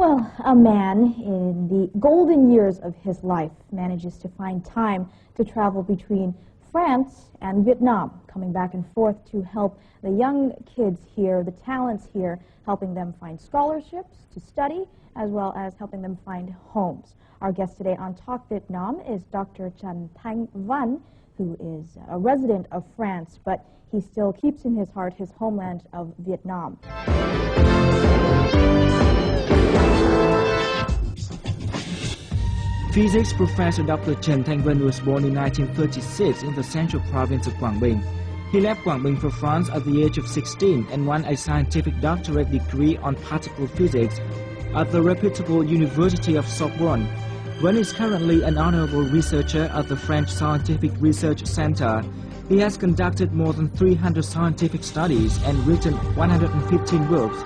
Well, a man in the golden years of his life manages to find time to travel between France and Vietnam, coming back and forth to help the young kids here, the talents here, helping them find scholarships to study, as well as helping them find homes. Our guest today on Talk Vietnam is Dr. Tran Thanh, who is a resident of France, but he still keeps in his heart his homeland of Vietnam. Physics professor Dr. Tran Thanh was born in 1936 in the central province of Quảng Bình. He left Quảng Bình for France at the age of 16 and won a scientific doctorate degree on particle physics at the reputable University of Sorbonne. Nguyen is currently an honorable researcher at the French Scientific Research Center. He has conducted more than 300 scientific studies and written 115 books.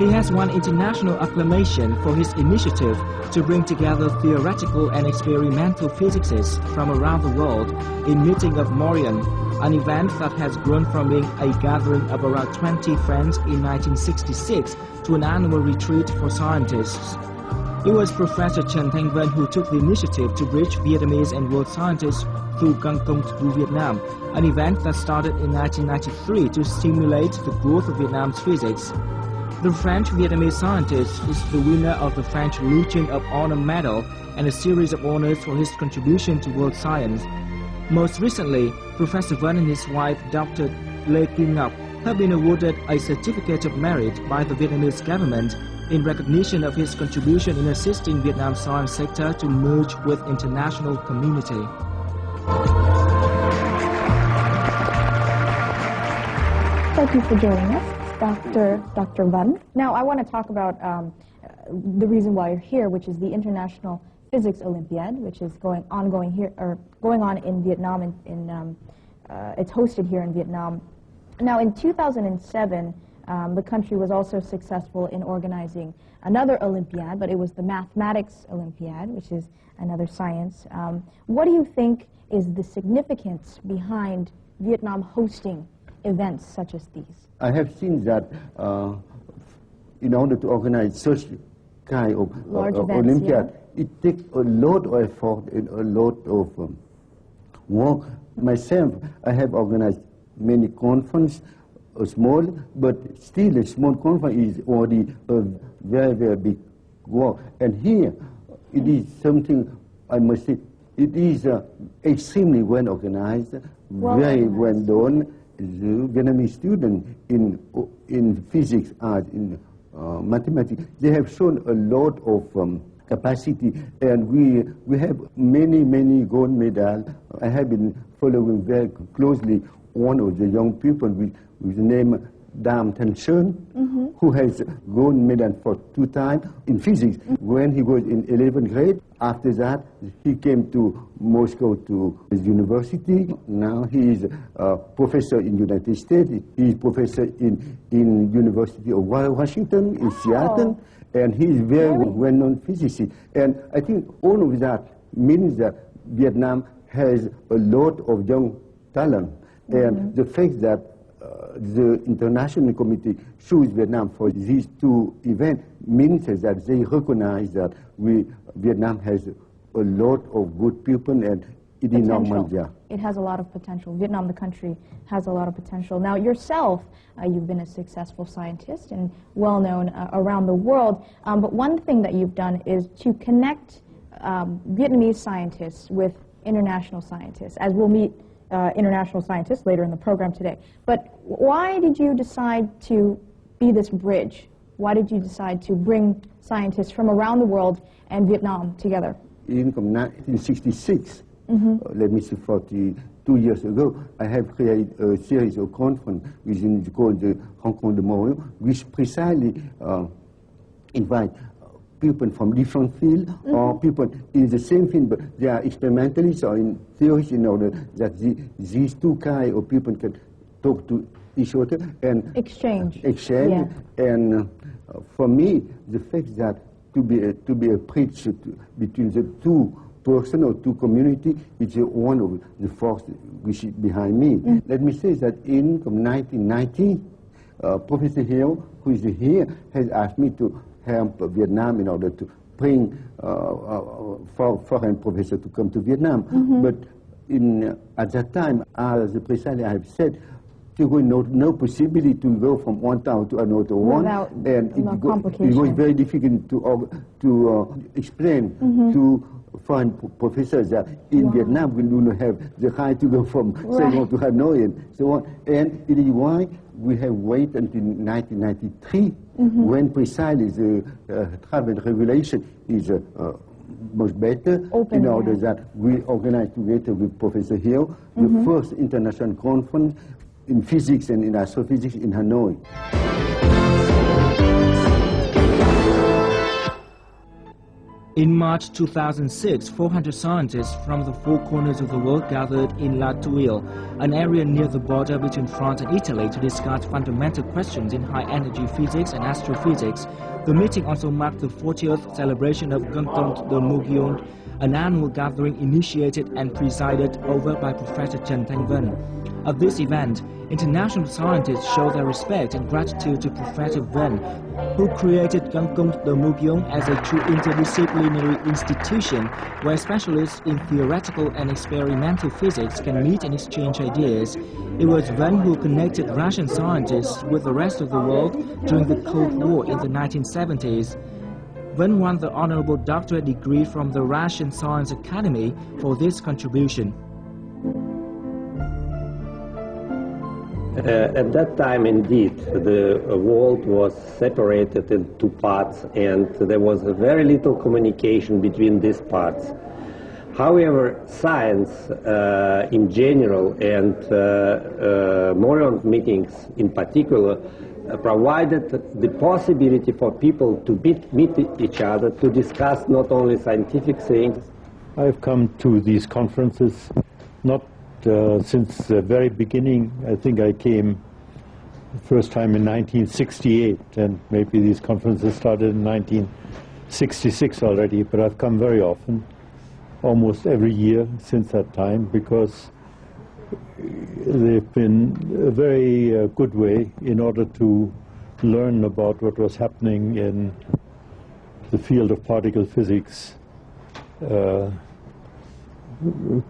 He has won international acclamation for his initiative to bring together theoretical and experimental physicists from around the world in Meeting of Montreal, an event that has grown from being a gathering of around 20 friends in 1966 to an annual retreat for scientists. It was Professor Tran Thanh who took the initiative to bridge Vietnamese and world scientists through Găng Công to Vietnam, an event that started in 1993 to stimulate the growth of Vietnam's physics. The French-Vietnamese scientist is the winner of the French Legion of Honor Medal and a series of honors for his contribution to world science. Most recently, Professor Van and his wife, Dr. Lê Kim Ngọc, have been awarded a Certificate of Merit by the Vietnamese government in recognition of his contribution in assisting Vietnam's science sector to merge with international community. Thank you for joining us, Dr. Van. Now, I want to talk about the reason why you're here, which is the International Physics Olympiad, which is going on in Vietnam. It's hosted here in Vietnam. Now, in 2007, the country was also successful in organizing another Olympiad, but it was the Mathematics Olympiad, which is another science. What do you think is the significance behind Vietnam hosting events such as these? I have seen that in order to organize such kind of Olympiad, it takes a lot of effort and a lot of work. Myself, I have organized many conferences, small, but still a small conference is already a very, very big work. And here, it is something, I must say, it is extremely well organized, very well done. The Vietnamese students in physics, art, in mathematics, they have shown a lot of capacity, and we have many gold medals. I have been following very closely one of the young people with the name Tran Thanh, who has gold medal for 2 times in physics when he was in 11th grade. After that, he came to Moscow to his university. Now he is a professor in United States. He is professor in University of Washington in Seattle, and he is very well-known physicist. And I think all of that means that Vietnam has a lot of young talent. And the fact that the international committee chose Vietnam for these 2 events means that they recognize that Vietnam has a lot of good people, and it is normal. Yeah. It has a lot of potential. Vietnam, the country, has a lot of potential. Now, yourself, you've been a successful scientist and well-known around the world, but one thing that you've done is to connect Vietnamese scientists with international scientists, as we'll meet international scientists later in the program today. But why did you decide to be this bridge? Why did you decide to bring scientists from around the world and Vietnam together? In 1966, let me say 42 years ago, I have created a series of conferences called the Hong Kong de Montréal, which precisely invite people from different fields or people in the same field, but they are experimentalists or in theories, in order that these 2 kinds of people can talk to each other and exchange. Yeah. And for me, the fact that to be a bridge between the 2 persons or 2 communities is one of the forces which is behind me. Let me say that in 1990, Professor Hieu, who is here, has asked me to help Vietnam in order to bring foreign professors to come to Vietnam. But at that time, as precisely I have said, there was no possibility to go from one town to another one, and it was very difficult to explain to foreign professors that in Vietnam we do not have the right to go from Saigon to Hanoi and so on. And it is why we have waited until 1993, when precisely the travel regulation is much better, in order that we organized together with Professor Hieu the first international conference in physics and in astrophysics in Hanoi. In March 2006, 400 scientists from the four corners of the world gathered in La Tuile, an area near the border between France and Italy, to discuss fundamental questions in high-energy physics and astrophysics. The meeting also marked the 40th celebration of Nguyen Van Hieu, an annual gathering initiated and presided over by Professor Tran Thanh. At this event, international scientists show their respect and gratitude to Professor Van, who created Nguyen Van Hieu as a true interdisciplinary institution where specialists in theoretical and experimental physics can meet and exchange ideas. It was Van who connected Russian scientists with the rest of the world during the Cold War in the 1970s. Van won the honorable doctorate degree from the Russian Science Academy for this contribution. At that time, indeed, the world was separated in two parts, and there was very little communication between these parts. However, science in general and moral meetings in particular provided the possibility for people to meet each other, to discuss not only scientific things. I've come to these conferences not since the very beginning. I think I came the first time in 1968, and maybe these conferences started in 1966 already, but I've come very often, almost every year since that time, because they've been a very good way in order to learn about what was happening in the field of particle physics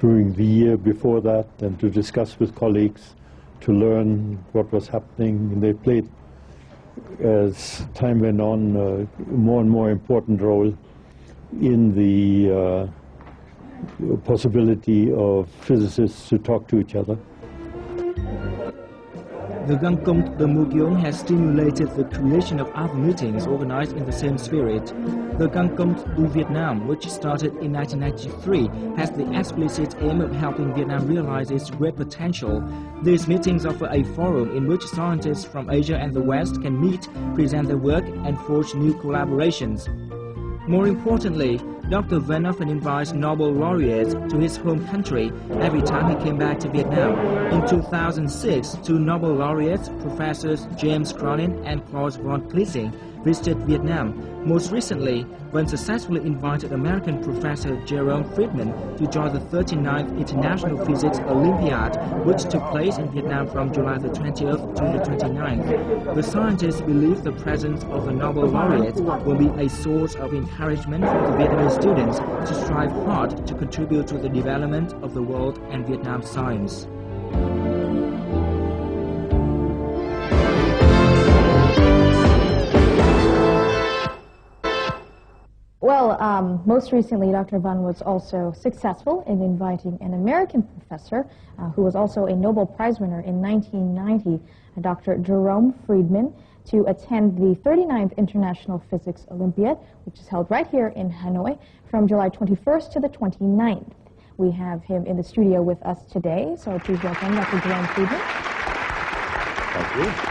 during the year before that, and to discuss with colleagues, to learn what was happening. And they played, as time went on, a more and more important role in the possibility of physicists to talk to each other. The Nguyen Van Hieu has stimulated the creation of other meetings organized in the same spirit. The Nguyen du Vietnam, which started in 1993, has the explicit aim of helping Vietnam realize its great potential. These meetings offer a forum in which scientists from Asia and the West can meet, present their work, and forge new collaborations. More importantly, Dr. Van often invites Nobel laureates to his home country every time he came back to Vietnam. In 2006, two Nobel laureates, Professors James Cronin and Klaus von Clising, visited Vietnam. Most recently, Van successfully invited American Professor Jerome Friedman to join the 39th International Physics Olympiad, which took place in Vietnam from July the 20th to the 29th. The scientists believe the presence of the Nobel laureates will be a source of encouragement for the Vietnamese students to strive hard to contribute to the development of the world and Vietnam science. Well, most recently, Dr. Van was also successful in inviting an American professor who was also a Nobel Prize winner in 1990, Dr. Jerome Friedman, to attend the 39th International Physics Olympiad, which is held right here in Hanoi from July 21st to the 29th. We have him in the studio with us today, so please welcome Dr. Jerome Friedman. Thank you.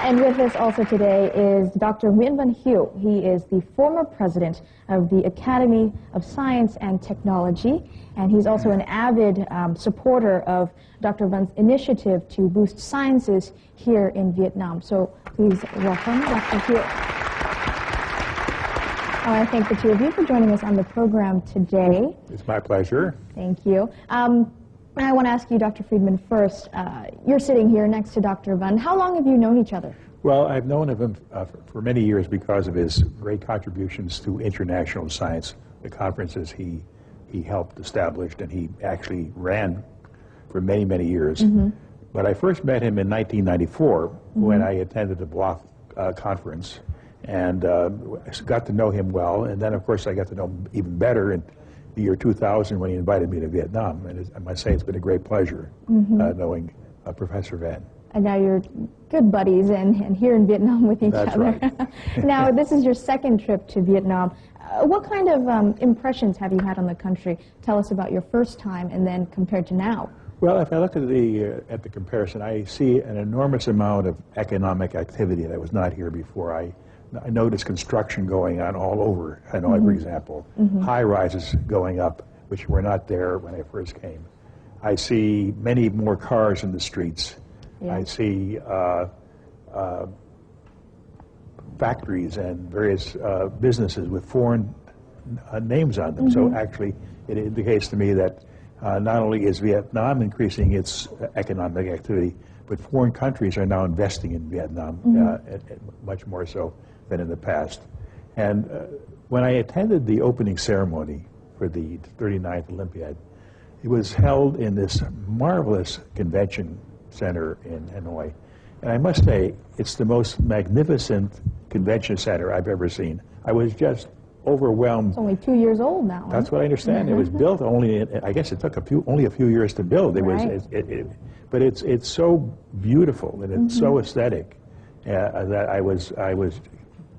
And with us also today is Dr. Nguyen Van Hieu. He is the former president of the Academy of Science and Technology, and he's also an avid supporter of Dr. Van's initiative to boost sciences here in Vietnam. So please welcome Dr. Hieu. I want to thank the two of you for joining us on the program today. It's my pleasure. Thank you. And I want to ask you, Dr. Friedman, first. You're sitting here next to Dr. Van. How long have you known each other? Well, I've known of him for many years because of his great contributions to international science, the conferences he helped establish and he actually ran for many, many years. Mm-hmm. But I first met him in 1994 mm-hmm. when I attended the Block conference and got to know him well. And then, of course, I got to know him even better in the year 2000 when he invited me to Vietnam. And I must say it's been a great pleasure mm-hmm. Knowing Professor Van. And now you're good buddies and here in Vietnam with each That's other. Right. Now, this is your second trip to Vietnam. What kind of impressions have you had on the country? Tell us about your first time and then compared to now. Well, if I look at the comparison, I see an enormous amount of economic activity that was not here before. I noticed construction going on all over Hanoi, mm-hmm. for example. Mm-hmm. High-rises going up, which were not there when I first came. I see many more cars in the streets. Yeah. I see factories and various businesses with foreign names on them. Mm-hmm. So actually, it indicates to me that not only is Vietnam increasing its economic activity, but foreign countries are now investing in Vietnam mm-hmm. Much more so than in the past. And when I attended the opening ceremony for the 39th Olympiad, it was held in this marvelous convention center in Hanoi. And I must say, it's the most magnificent convention center I've ever seen. I was just overwhelmed. It's only 2 years old now. That's what I understand. Mm-hmm. It was built only, I guess it took only a few years to build. It right. was, but it's so beautiful and it's mm-hmm. so aesthetic that I was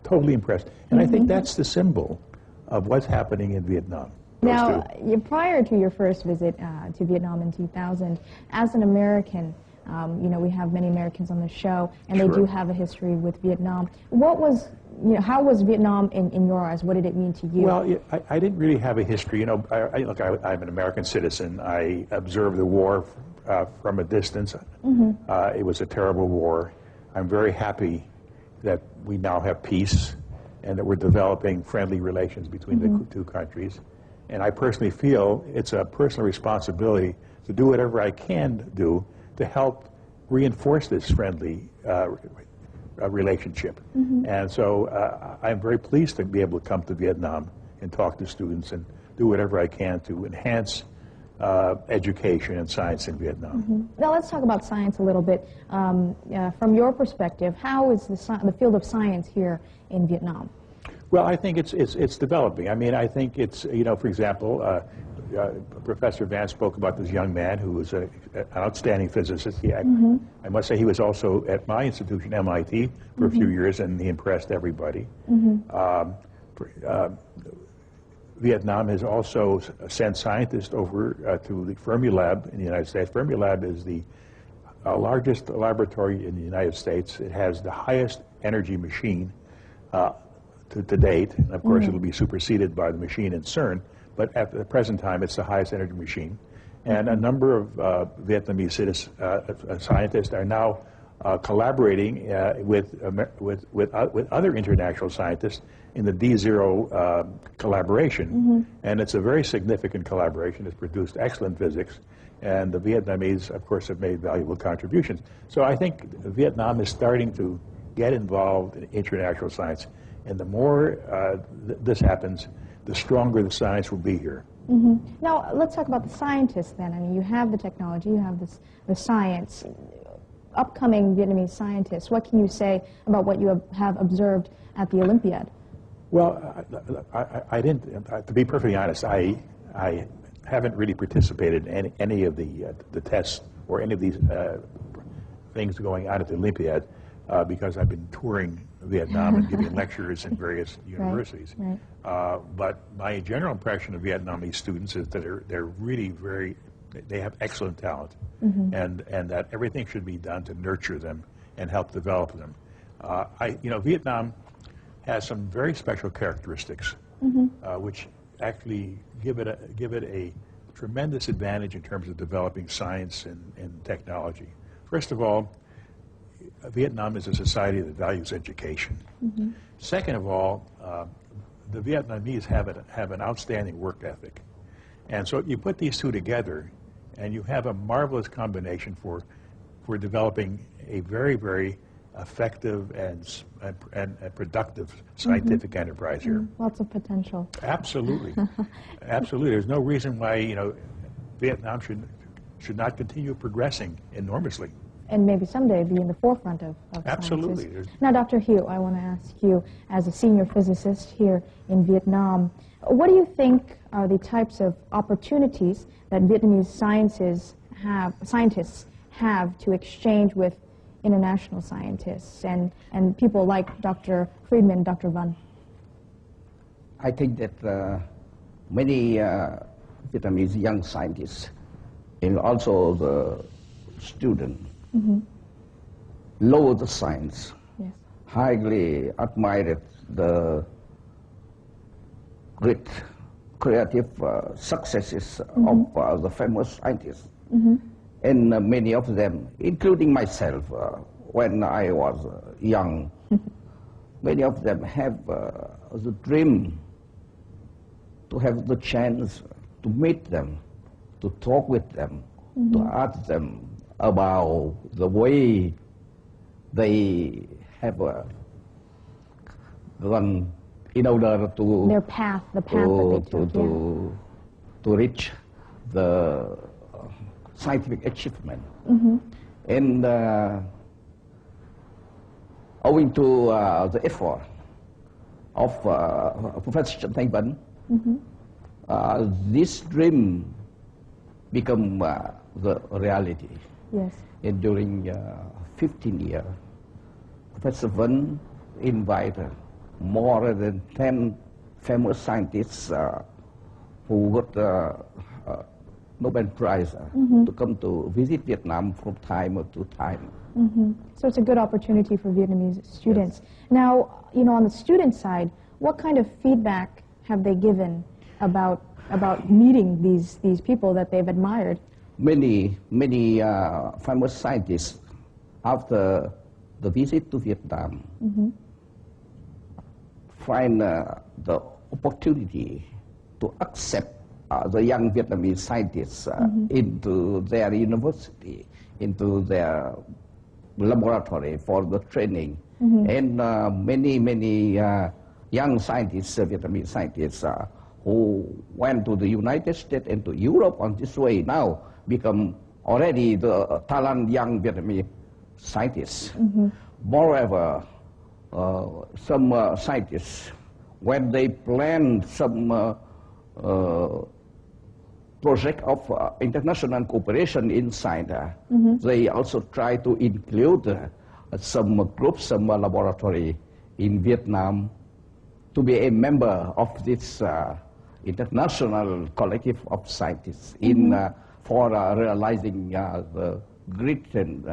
totally impressed. And mm-hmm. I think that's the symbol of what's happening in Vietnam. Now, prior to your first visit to Vietnam in 2000, as an American, you know, we have many Americans on the show, and sure. they do have a history with Vietnam. What was, you know, how was Vietnam in your eyes? What did it mean to you? Well, I didn't really have a history. You know, look, I'm an American citizen. I observed the war from a distance. Mm-hmm. It was a terrible war. I'm very happy that we now have peace and that we're developing friendly relations between mm-hmm. the two countries. And I personally feel it's a personal responsibility to do whatever I can do to help reinforce this friendly relationship. Mm-hmm. And so I'm very pleased to be able to come to Vietnam and talk to students and do whatever I can to enhance education and science in Vietnam. Mm-hmm. Now let's talk about science a little bit. From your perspective, how is the field of science here in Vietnam? Well, I think it's developing. I mean, I think it's, you know, for example, Professor Van spoke about this young man who was an outstanding physicist. Mm-hmm. I must say he was also at my institution, MIT, for mm-hmm. a few years, and he impressed everybody. Mm-hmm. Vietnam has also sent scientists over to the Fermilab in the United States. Fermilab is the largest laboratory in the United States. It has the highest energy machine to date, and of course it'll be superseded by the machine in CERN, but at the present time it's the highest energy machine. And a number of Vietnamese scientists are now collaborating with other international scientists in the D0 collaboration. Mm-hmm. And it's a very significant collaboration. It's produced excellent physics, and the Vietnamese, of course, have made valuable contributions. So I think Vietnam is starting to get involved in international science. And the more this happens, the stronger the science will be here. Mm-hmm. Now, let's talk about the scientists then. I mean, you have the technology, you have the science. Upcoming Vietnamese scientists, what can you say about what you have observed at the Olympiad? Well, I didn't, to be perfectly honest, I haven't really participated in any of the tests or any of these things going on at the Olympiad because I've been touring Vietnam and giving lectures in various universities. Right. But my general impression of Vietnamese students is that they're really they have excellent talent, mm-hmm. and that everything should be done to nurture them and help develop them. Vietnam has some very special characteristics, mm-hmm. Which actually give it a tremendous advantage in terms of developing science and technology. First of all, Vietnam is a society that values education. Mm-hmm. Second of all, the Vietnamese have an outstanding work ethic. And so you put these two together, And you have a marvelous combination for developing a very, very effective and productive scientific enterprise here. Lots of potential. Absolutely. Absolutely. There's no reason why, Vietnam should not continue progressing enormously. And maybe someday be in the forefront of Absolutely. sciences. Now, Dr. Hieu, I want to ask you, as a senior physicist here in Vietnam, what do you think are the types of opportunities that Vietnamese scientists have to exchange with international scientists and people like Dr. Friedman, Dr. Van? I think that many Vietnamese young scientists and also the students love the science, highly admired the great creative successes of the famous scientists. And many of them, including myself, when I was young, many of them have the dream to have the chance to meet them, to talk with them, to ask them about the way they have gone in order to their path, the path that they took, to reach the scientific achievement. And owing to the effort of Professor Thanh Van, this dream become the reality. And during 15 years, Professor Van invited more than 10 famous scientists who got Nobel Prize to come to visit Vietnam from time to time. So it's a good opportunity for Vietnamese students. Now, on the student side, what kind of feedback have they given about meeting these people that they've admired? Many famous scientists, after the visit to Vietnam, find the opportunity to accept the young Vietnamese scientists into their university, into their laboratory for the training. And many young scientists, Vietnamese scientists, who went to the United States and to Europe on this way now become already the talented young Vietnamese scientists. Moreover, some scientists, when they plan some project of international cooperation inside, they also try to include some groups, some laboratory in Vietnam to be a member of this international collective of scientists for realizing the great and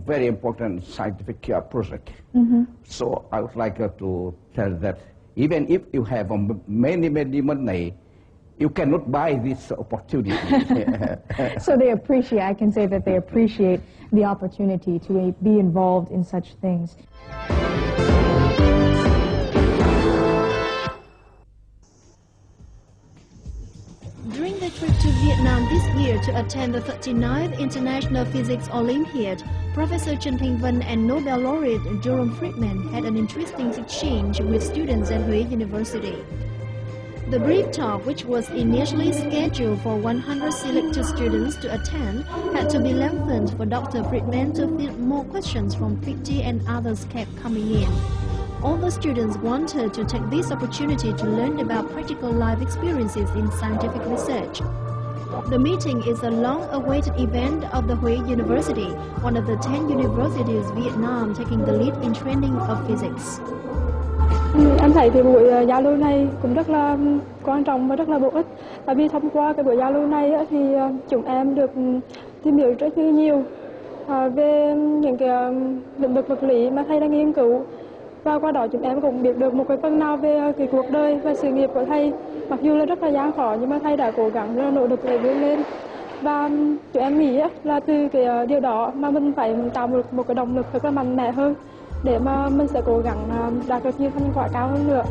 very important scientific project. So I would like to tell that even if you have many money, you cannot buy this opportunity. So they appreciate, I can say that they appreciate the opportunity to be involved in such things. During the trip to Vietnam this year to attend the 39th International Physics Olympiad, Professor Tran Thanh and Nobel laureate Jerome Friedman had an interesting exchange with students at Huế University. The brief talk, which was initially scheduled for 100 selected students to attend, had to be lengthened for Dr. Friedman to field more questions from 50 and others kept coming in. All the students wanted to take this opportunity to learn about practical life experiences in scientific research. The meeting is a long-awaited event of the Huế University, one of the 10 universities in Vietnam taking the lead in training of physics. Em thấy cái buổi giao lưu này cũng rất là quan trọng và rất là bổ ích. Bởi vì thông qua cái buổi giao lưu này thì chúng em được tìm hiểu rất nhiều về những cái lĩnh vực vật lý mà thầy đang nghiên cứu. Và qua đó chúng em cũng biết được một cái phần nào về cái cuộc đời và sự nghiệp của thầy. Mặc dù là rất là gian khó nhưng mà thầy đã cố gắng rất là nỗ lực để vươn lên. Và chúng em nghĩ là từ cái điều đó mà mình phải tạo một cái động lực thật là mạnh mẽ hơn để mà mình sẽ cố gắng đạt được nhiều thành quả cao hơn nữa.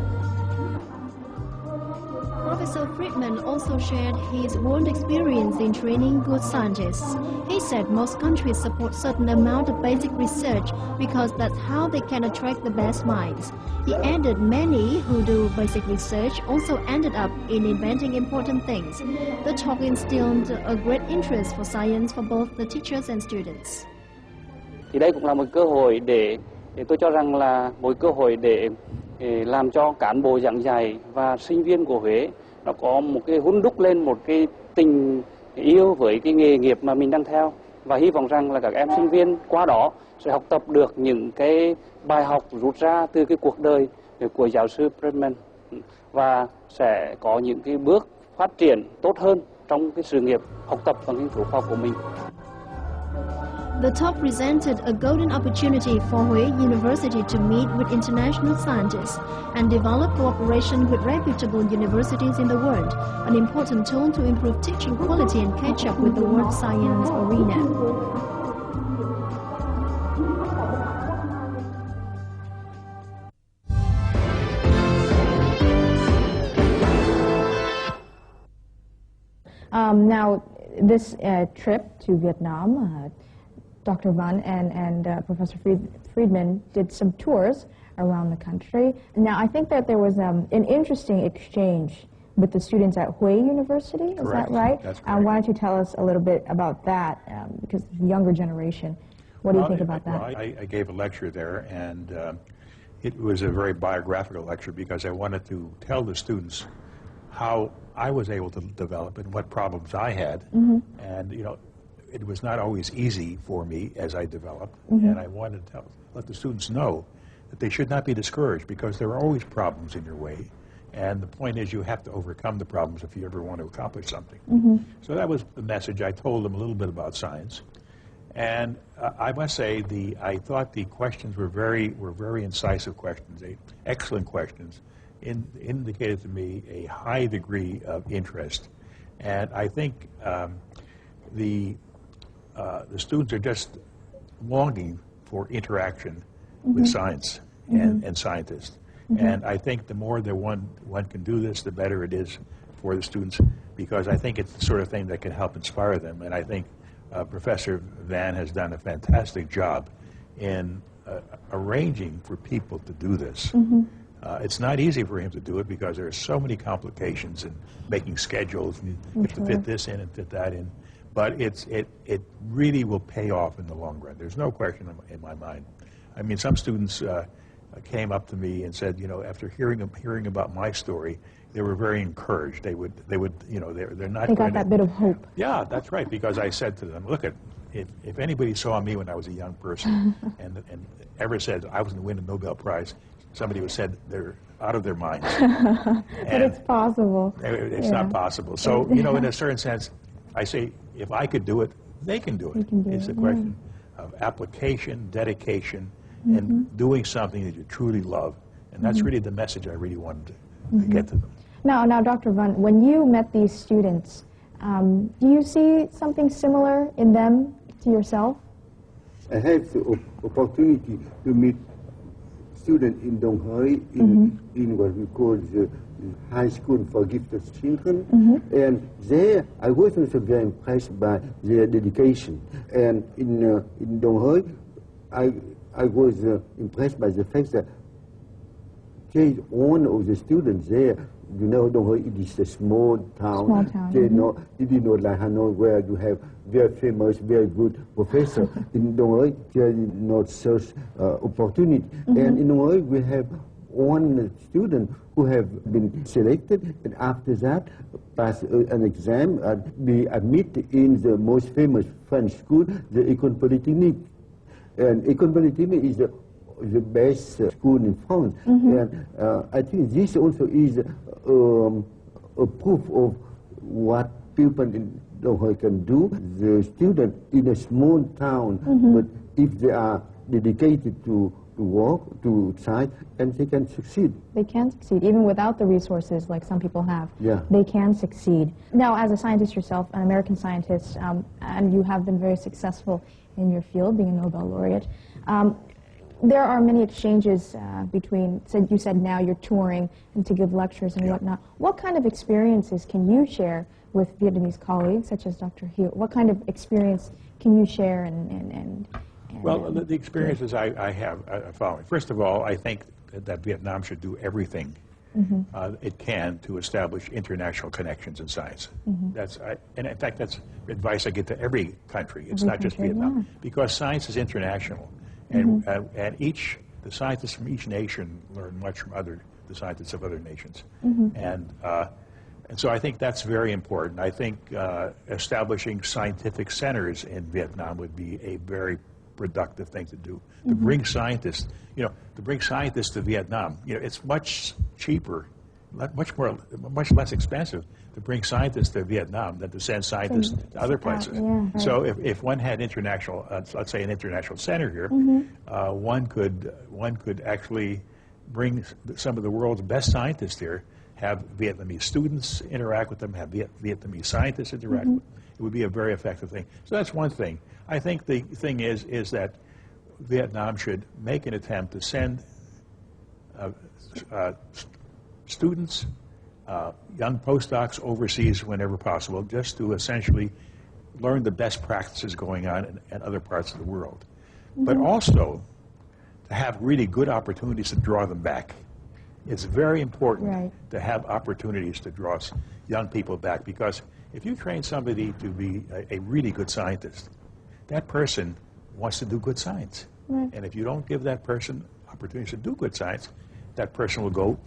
Professor Friedman also shared his world experience in training good scientists. He said most countries support certain amount of basic research because that's how they can attract the best minds. He added many who do basic research also ended up in inventing important things. The talk instilled a great interest for science for both the teachers and students. Thì đây cũng là một cơ hội để tôi cho rằng là một cơ hội để làm cho cán bộ giảng dạy và sinh viên của Huế nó có một cái hun đúc lên một cái tình yêu với cái nghề nghiệp mà mình đang theo, và hy vọng rằng là các em sinh viên qua đó sẽ học tập được những cái bài học rút ra từ cái cuộc đời của giáo sư Friedman và sẽ có những cái bước phát triển tốt hơn trong cái sự nghiệp học tập và nghiên cứu khoa học của mình. The talk presented a golden opportunity for Huế University to meet with international scientists and develop cooperation with reputable universities in the world, an important tool to improve teaching quality and catch up with the world science arena. Now, this trip to Vietnam, Dr. Van and Professor Friedman did some tours around the country. Now, I think that there was an interesting exchange with the students at Huế University. Is that right? That's correct. Why don't you tell us a little bit about that? Because the younger generation, what do you think about that? I gave a lecture there, and it was a very biographical lecture because I wanted to tell the students how I was able to develop and what problems I had. And, you know, it was not always easy for me as I developed, and I wanted to let the students know that they should not be discouraged because there are always problems in your way, and the point is you have to overcome the problems if you ever want to accomplish something. So that was the message. I told them a little bit about science, and I must say I thought the questions were very incisive questions, excellent questions, indicated to me a high degree of interest, and I think the students are just longing for interaction with science and scientists. And I think the more that one can do this, the better it is for the students, because I think it's the sort of thing that can help inspire them. And I think Professor Van has done a fantastic job in arranging for people to do this. It's not easy for him to do it because there are so many complications in making schedules, and you have to fit this in and fit that in. But it really will pay off in the long run. There's no question in my mind. I mean, some students came up to me and said, you know, after hearing about my story, they were very encouraged. They would, you know, they're not. They got that bit of hope. Yeah, that's right. Because I said to them, look, if anybody saw me when I was a young person and ever said I was going to win a Nobel Prize, somebody would have said they're out of their minds. But it's possible. It's not possible. So, you know, in a certain sense, I say, if I could do it, they can do it. It's a question of application, dedication, and doing something that you truly love. And that's really the message I really wanted to get to them. Now, Dr. Van, when you met these students, do you see something similar in them to yourself? I had the opportunity to meet students in Dong Hoi in what we call the high school for gifted children, and there I was also very impressed by their dedication. And in Dong Hoi, I was impressed by the fact that one of the students there, you know, Dong Hoi, it is a small town. It is not like Hanoi where you have very famous, very good professor. In Dong Hoi, there is not such opportunity. And in Dong Hoi, we have one student who have been selected, and after that pass an exam and be admitted in the most famous French school, the École Polytechnique. And École Polytechnique is the best school in France. And I think this also is a proof of what people in Dong Hoi can do. The student in a small town, but if they are dedicated to work, to science, and they can succeed. They can succeed, even without the resources like some people have. Yeah. They can succeed. Now, as a scientist yourself, an American scientist, and you have been very successful in your field, being a Nobel laureate, there are many exchanges between, you said now you're touring and to give lectures and whatnot. What kind of experiences can you share with Vietnamese colleagues, such as Dr. Hieu? What kind of experience can you share Well, the experiences I have are following. First of all, I think that Vietnam should do everything it can to establish international connections in science. And in fact, that's advice I get to every country. It's not just Vietnam, because science is international, and the scientists from each nation learn much from the scientists of other nations, and so I think that's very important. I think establishing scientific centers in Vietnam would be a very productive thing to do. To bring scientists, to Vietnam, it's much cheaper, much less expensive to bring scientists to Vietnam than to send scientists to other places. So if one had international, let's say an international center here, one could actually bring some of the world's best scientists here, have Vietnamese students interact with them, have Vietnamese scientists interact with them. It would be a very effective thing. So that's one thing. I think the thing is that Vietnam should make an attempt to send students, young postdocs overseas whenever possible, just to essentially learn the best practices going on in other parts of the world. But also to have really good opportunities to draw them back. It's very important to have opportunities to draw young people back, because if you train somebody to be a really good scientist, that person wants to do good science. And if you don't give that person opportunities to do good science, that person will go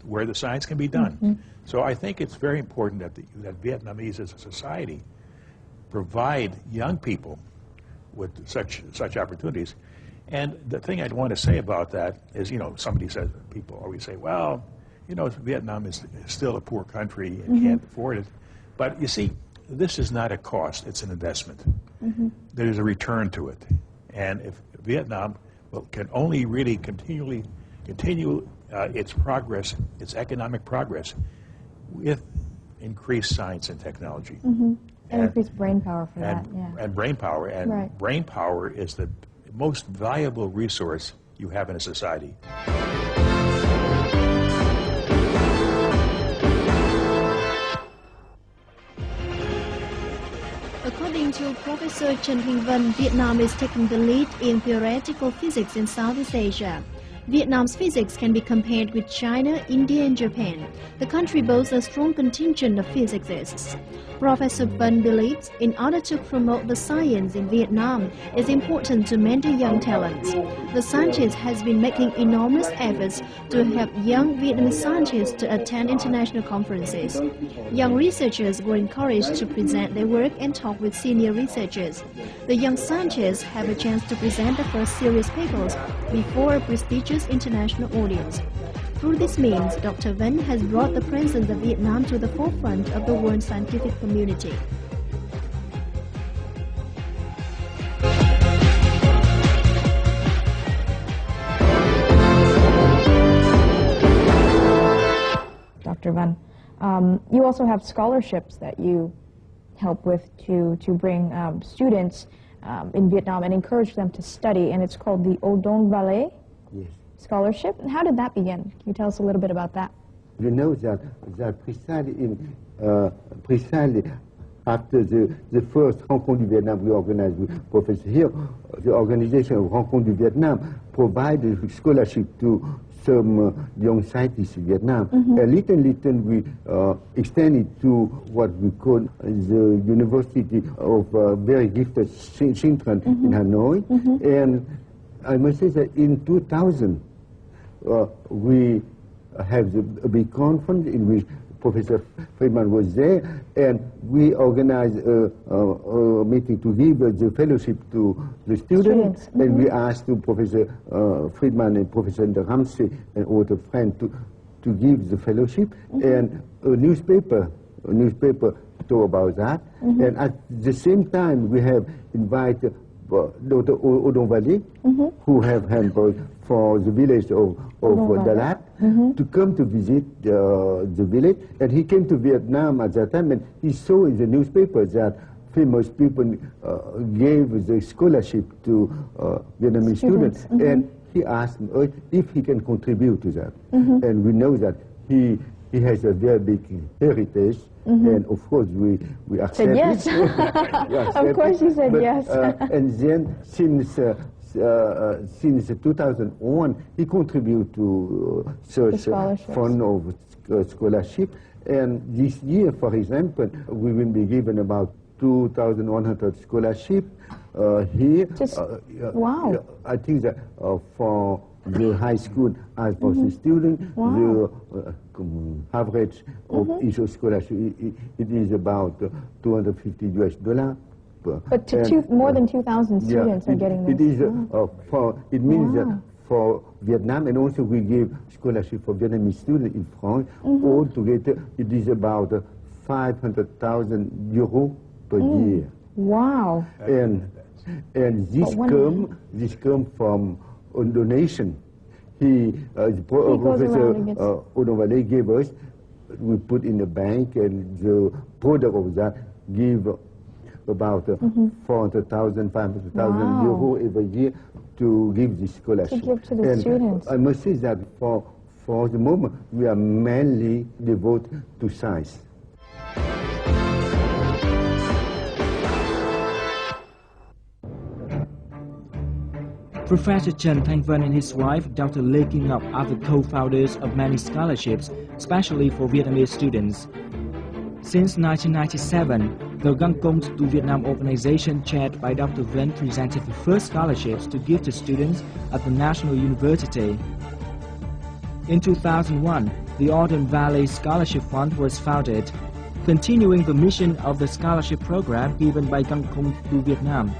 where the science can be done. So I think it's very important that Vietnamese as a society provide young people with such opportunities. And the thing I'd want to say about that is, somebody says, people always say, well, Vietnam is still a poor country and can't afford it. But you see, this is not a cost, it's an investment. There's a return to it. And if Vietnam can only really continue its progress, its economic progress, with increased science and technology. And increased brain power for that, And brain power. And brain power is the most valuable resource you have in a society. According to Professor Tran Thanh, Vietnam is taking the lead in theoretical physics in Southeast Asia. Vietnam's physics can be compared with China, India, and Japan. The country boasts a strong contingent of physicists. Professor Van believes in order to promote the science in Vietnam, it's important to mentor young talents. The scientist has been making enormous efforts to help young Vietnamese scientists to attend international conferences. Young researchers were encouraged to present their work and talk with senior researchers. The young scientists have a chance to present the first serious papers before a prestigious international audience. Through this means, Dr. Van has brought the presence of Vietnam to the forefront of the world scientific community. Dr. Van, you also have scholarships that you help with to bring students in Vietnam and encourage them to study, and it's called the Odon Valley Scholarship. And how did that begin? Can you tell us a little bit about that? You know that precisely after the first Rencontre du Vietnam we organized with Professor Hieu, the organization of Rencontre du Vietnam provided scholarship to some young scientists in Vietnam. And little we extended to what we call the University of very gifted children in Hanoi. And I must say that in 2000, we have a big conference in which Professor Friedman was there, and we organized a meeting to give the fellowship to the students. And we asked to Professor Friedman and Professor Ramsey and other friends to give the fellowship, and a newspaper talked about that. And at the same time, we have invited Dr. Odon Valley, who have handled for the village of Dalat, to come to visit the village. And he came to Vietnam at that time, and he saw in the newspaper that famous people gave the scholarship to Vietnamese students. And he asked us if he can contribute to that. And we know that he has a very big heritage, and of course we accept said yes. it. Of course you said yes. And then since 2001, he contributed to such fund of scholarship. And this year, for example, we will be given about 2,100 scholarship here. Wow. I think that for the high school as for the student, the average of each scholarship it is about $250 US. But more than 2,000 students are getting this. It is it means that for Vietnam, and also we give scholarship for Vietnamese students in France. Altogether, it is about 500,000 euros per year. Wow! And this come from a donation. Professor Odovalle gave us. We put in the bank, and the product of that give about 400,000, 500,000 euro every year to give this scholarship. To give to the students. I must say that for the moment, we are mainly devoted to science. Professor Tran Thanh and his wife, Dr. Lê Kim Ngọc, are the co-founders of many scholarships, especially for Vietnamese students. Since 1997, the Găng Công to Vietnam organization chaired by Dr. Van presented the first scholarships to give to students at the National University. In 2001, the Autumn Valley Scholarship Fund was founded, continuing the mission of the scholarship program given by Găng Công to Vietnam.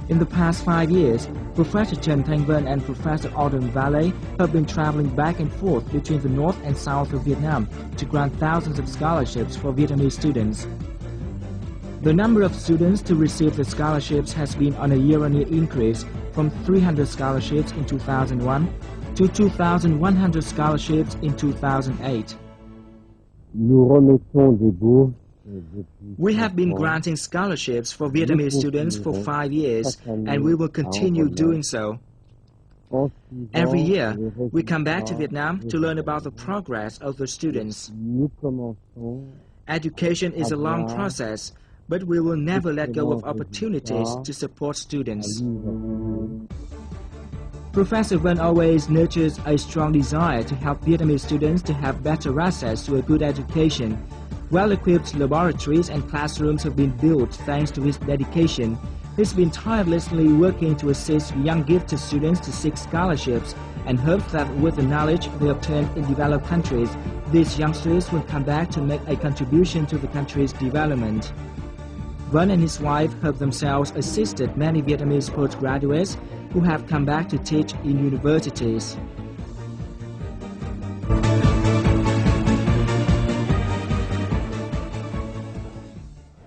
In the past 5 years, Professor Tran Thanh and Professor Autumn Valley have been traveling back and forth between the north and south of Vietnam to grant thousands of scholarships for Vietnamese students. The number of students to receive the scholarships has been on a year-on-year increase from 300 scholarships in 2001 to 2,100 scholarships in 2008. We have been granting scholarships for Vietnamese students for 5 years, and we will continue doing so. Every year, we come back to Vietnam to learn about the progress of the students. Education is a long process, but we will never let go of opportunities to support students. Professor Van always nurtures a strong desire to help Vietnamese students to have better access to a good education. Well-equipped laboratories and classrooms have been built thanks to his dedication. He's been tirelessly working to assist young gifted students to seek scholarships and hopes that with the knowledge they obtain in developed countries, these youngsters will come back to make a contribution to the country's development. Van and his wife have themselves assisted many Vietnamese postgraduates who have come back to teach in universities.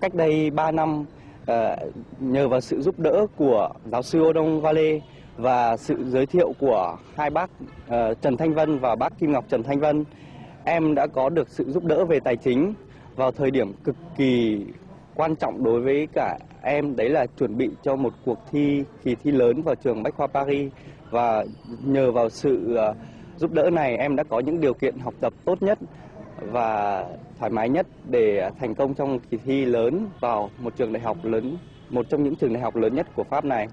Cách đây 3 năm, nhờ vào sự giúp đỡ của giáo sư Odong Vale và sự giới thiệu của hai bác Trần Thanh Vân và bác Kim Ngọc Trần Thanh Vân, em đã có được sự giúp đỡ về tài chính vào thời điểm cực kỳ quan trọng đối với cả em, đấy là chuẩn bị cho một cuộc thi, kỳ thi lớn vào trường Bách khoa Paris. Và nhờ vào sự giúp đỡ này, em đã có những điều kiện học tập tốt nhất và thoải mái nhất để thành công trong kỳ thi lớn vào một trường đại học lớn, một trong những trường đại học lớn nhất của Pháp này.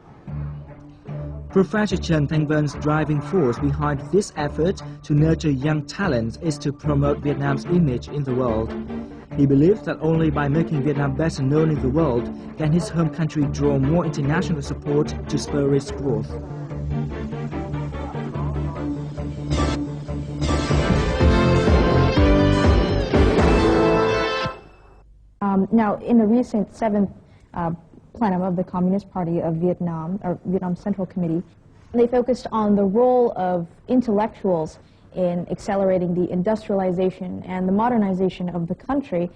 Professor Tran Thanh driving force behind this effort to nurture young talents is to promote Vietnam's image in the world. He believes that only by making Vietnam better known in the world can his home country draw more international support to spur its growth. Now, in the recent 7th plenum of the Communist Party of Vietnam, or Vietnam Central Committee, they focused on the role of intellectuals in accelerating the industrialization and the modernization of the country.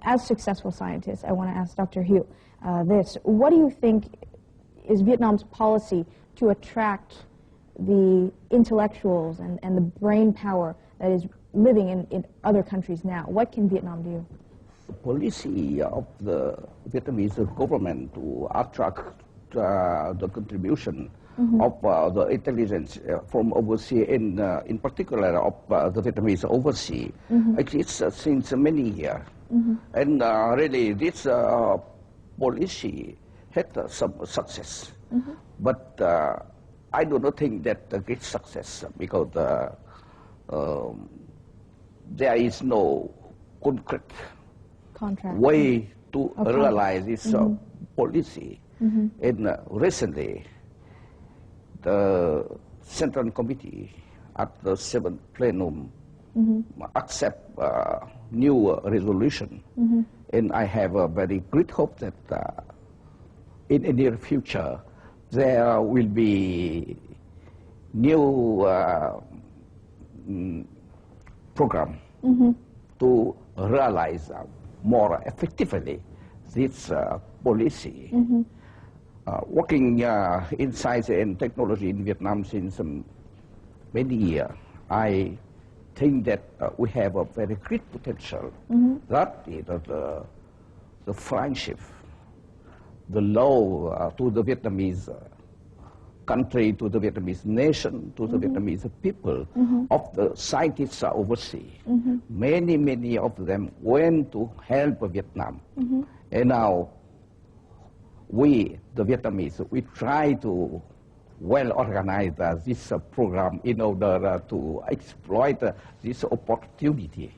As successful scientists, I want to ask Dr. Hieu this. What do you think is Vietnam's policy to attract the intellectuals and the brain power that is living in other countries now? What can Vietnam do? The policy of the Vietnamese government to attract the contribution of the intelligence from overseas, in particular of the Vietnamese overseas, exists since many years. And really, this policy had some success. But I do not think that a great success because there is no concrete way to realize this policy. And recently, the Central Committee at the 7th Plenum accept new resolution. And I have a very great hope that in the near future, there will be new program to realize more effectively this policy. Working in science and technology in Vietnam since many years, I think that we have a very great potential. That the friendship, the love to the Vietnamese country, to the Vietnamese nation, to the Vietnamese people of the scientists overseas. Many of them went to help Vietnam. And now we, the Vietnamese, we try to well organize this program in order to exploit this opportunity.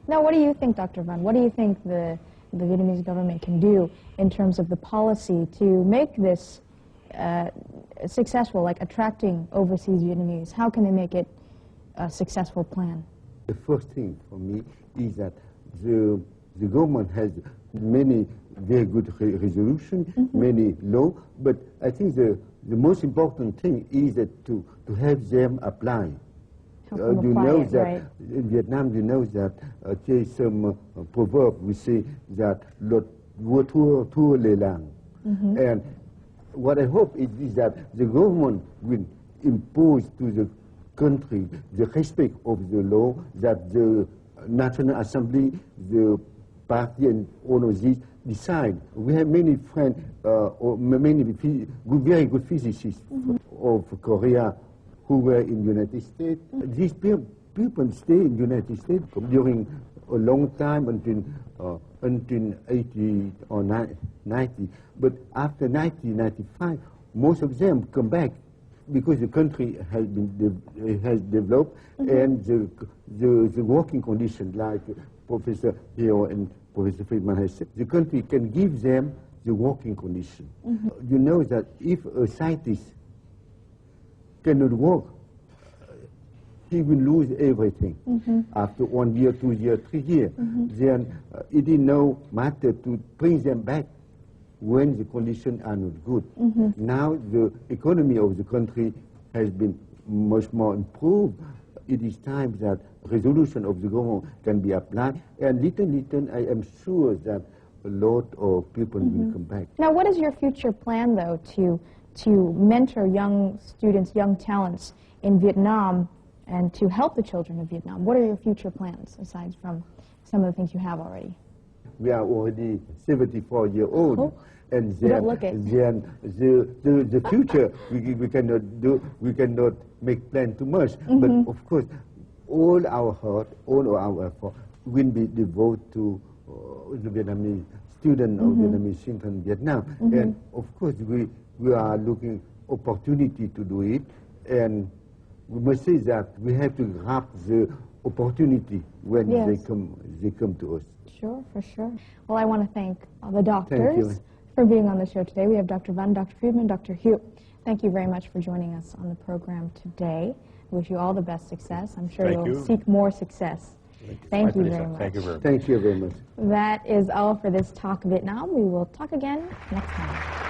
Now, what do you think, Dr. Van? What do you think the Vietnamese government can do in terms of the policy to make this successful, like attracting overseas Vietnamese? How can they make it a successful plan? The first thing for me is that the government has many very good resolutions, many law, but I think the most important thing is that to have them apply. You know that in Vietnam, you know that there is some proverb we say that "Luật vua thua lề làng," and what I hope is that the government will impose to the country the respect of the law, that the National Assembly, the party, and all of these decide. We have many friends, or many very good physicists of Korea who were in the United States. These people stay in the United States during a long time until 80 or 90. But after 1995, most of them come back because the country has developed and the working conditions, like Professor Hieu and Professor Friedman has said, the country can give them the working condition. You know that if a scientist cannot work, he will lose everything after 1 year, 2 years, 3 years. Then it is no matter to bring them back when the conditions are not good. Now the economy of the country has been much more improved. It is time that resolution of the government can be applied, and little, I am sure that a lot of people will come back. Now, what is your future plan, though, to mentor young students, young talents in Vietnam, and to help the children of Vietnam? What are your future plans, aside from some of the things you have already? We are already 74 years old. And then, the future we cannot do. We cannot make plan too much. But of course, all our heart, all our effort will be devoted to the Vietnamese student of Vietnamese student in Vietnam. And of course, we are looking opportunity to do it. And we must say that we have to grab the opportunity when they come to us. Sure, for sure. Well, I want to thank the doctors for being on the show today. We have Dr. Van, Dr. Friedman, Dr. Hieu. Thank you very much for joining us on the program today. I wish you all the best success. I'm sure you'll seek more success. Thank you very much. Thank you very much. Thank you very much. That is all for this Talk Vietnam. We will talk again next time.